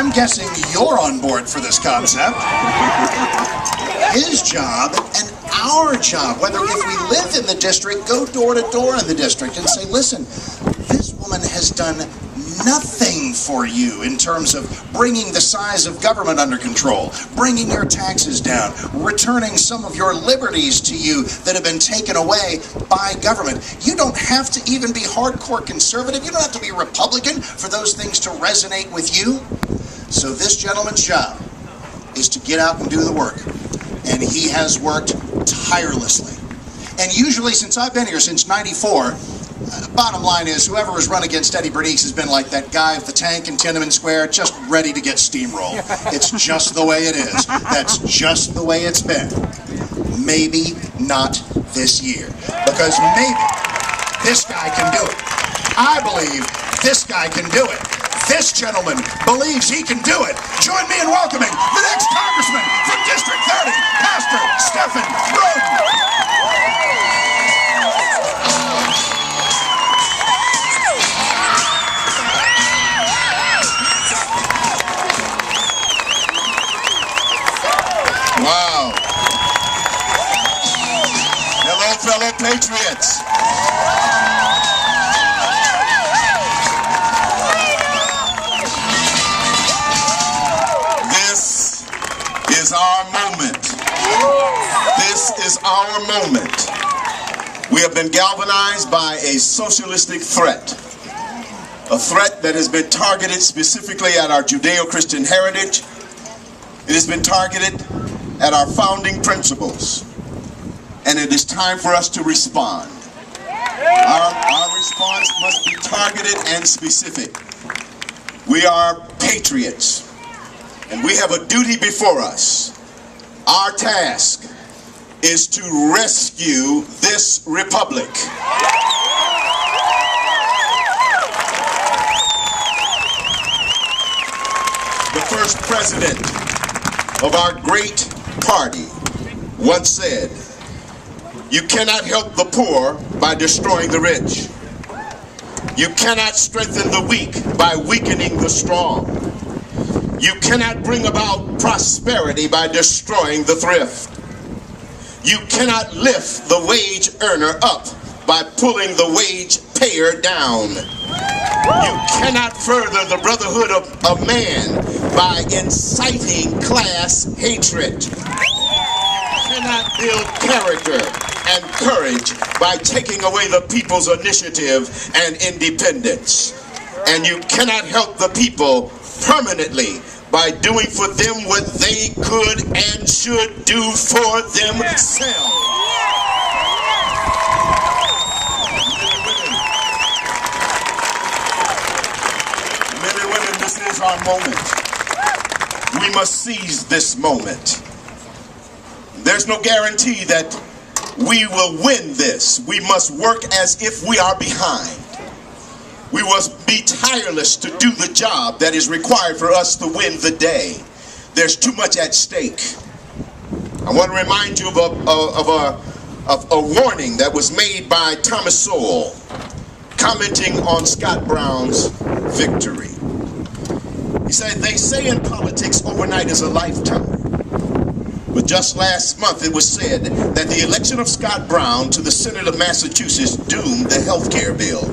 I'm guessing you're on board for this concept. His job and our job, whether if we live in the district, go door to door in the district and say, listen, this woman has done nothing for you in terms of bringing the size of government under control, bringing your taxes down, returning some of your liberties to you that have been taken away by government. You don't have to even be hardcore conservative. You don't have to be Republican for those things to resonate with you. So this gentleman's job is to get out and do the work. And he has worked tirelessly. And usually, since I've been here, since '94, bottom line is, whoever has run against Eddie Bernice has been like that guy with the tank in Tiananmen Square, just ready to get steamrolled. It's just the way it is. That's just the way it's been. Maybe not this year. Because maybe this guy can do it. I believe this guy can do it. This gentleman believes he can do it. Join me in welcoming the next congressman from District 30, Pastor Stephen Roden. Wow. Hello, fellow patriots. This is our moment. This is our moment. We have been galvanized by a socialistic threat. A threat that has been targeted specifically at our Judeo-Christian heritage. It has been targeted at our founding principles, and it is time for us to respond. Our response must be targeted and specific. We are patriots, and we have a duty before us. Our task is to rescue this republic. The first president of our great party once said, "You cannot help the poor by destroying the rich. You cannot strengthen the weak by weakening the strong. You cannot bring about prosperity by destroying the thrift. You cannot lift the wage earner up by pulling the wage payer down. You cannot further the brotherhood of man by inciting class hatred. You cannot build character and courage by taking away the people's initiative and independence. And you cannot help the people permanently by doing for them what they could and should do for themselves." Men and women, this is our moment. We must seize this moment. There's no guarantee that we will win this. We must work as if we are behind. We must be tireless to do the job that is required for us to win the day. There's too much at stake. I want to remind you of a warning that was made by Thomas Sowell, commenting on Scott Brown's victory. He said, "They say in politics overnight is a lifetime. But just last month it was said that the election of Scott Brown to the Senate of Massachusetts doomed the health care bill."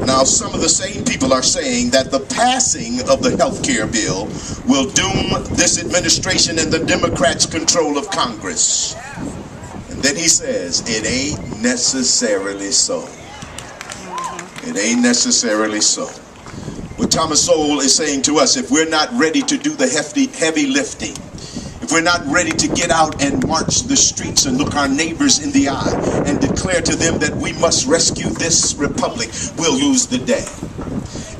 Now, some of the same people are saying that the passing of the health care bill will doom this administration and the Democrats' control of Congress. And then he says, it ain't necessarily so. It ain't necessarily so. What Thomas Sowell is saying to us, if we're not ready to do the heavy lifting, if we're not ready to get out and march the streets and look our neighbors in the eye and declare to them that we must rescue this republic, we'll lose the day.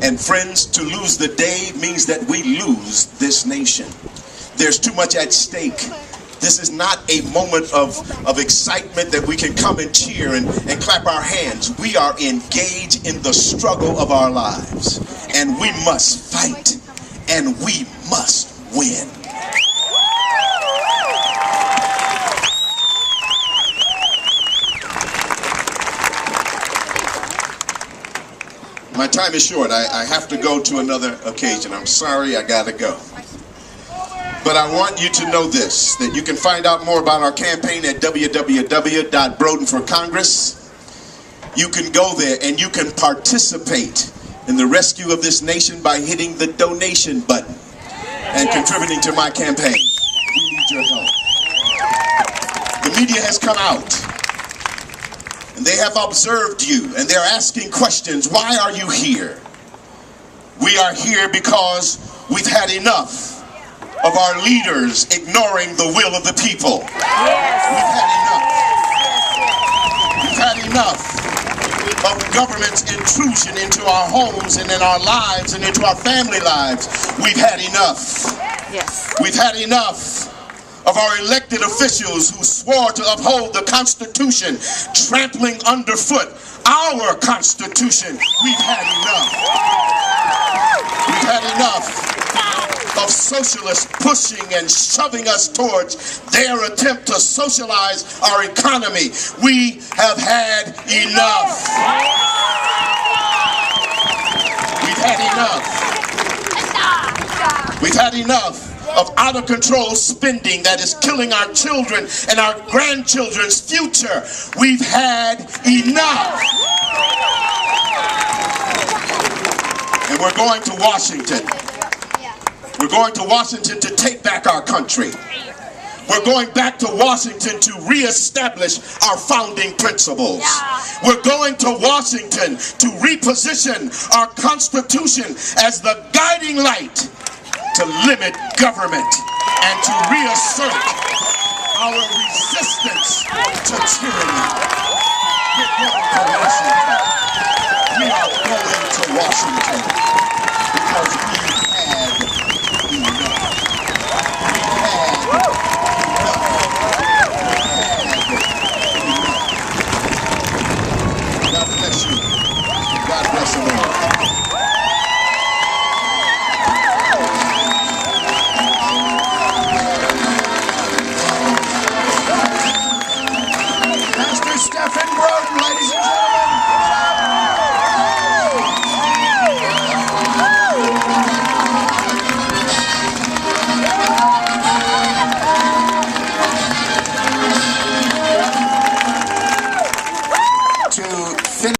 And friends, to lose the day means that we lose this nation. There's too much at stake. This is not a moment of excitement that we can come and cheer and clap our hands. We are engaged in the struggle of our lives. And we must fight. And we must win. My time is short. I have to go to another occasion. I'm sorry, I gotta go. But I want you to know this, that you can find out more about our campaign at www.brodenforcongress. You can go there and you can participate in the rescue of this nation by hitting the donation button and contributing to my campaign. We need your help. The media has come out and they have observed you and they're asking questions. Why are you here? We are here because we've had enough of our leaders ignoring the will of the people. We've had enough. We've had enough of government's intrusion into our homes and in our lives and into our family lives. We've had enough. We've had enough of our elected officials who swore to uphold the Constitution, trampling underfoot our Constitution. We've had enough. We've had enough of socialists pushing and shoving us towards their attempt to socialize our economy. We have had enough. We've had enough. We've had enough of out of control spending that is killing our children and our grandchildren's future. We've had enough. And we're going to Washington. We're going to Washington to take back our country. We're going back to Washington to reestablish our founding principles. We're going to Washington to reposition our Constitution as the guiding light to limit government and to reassert our resistance to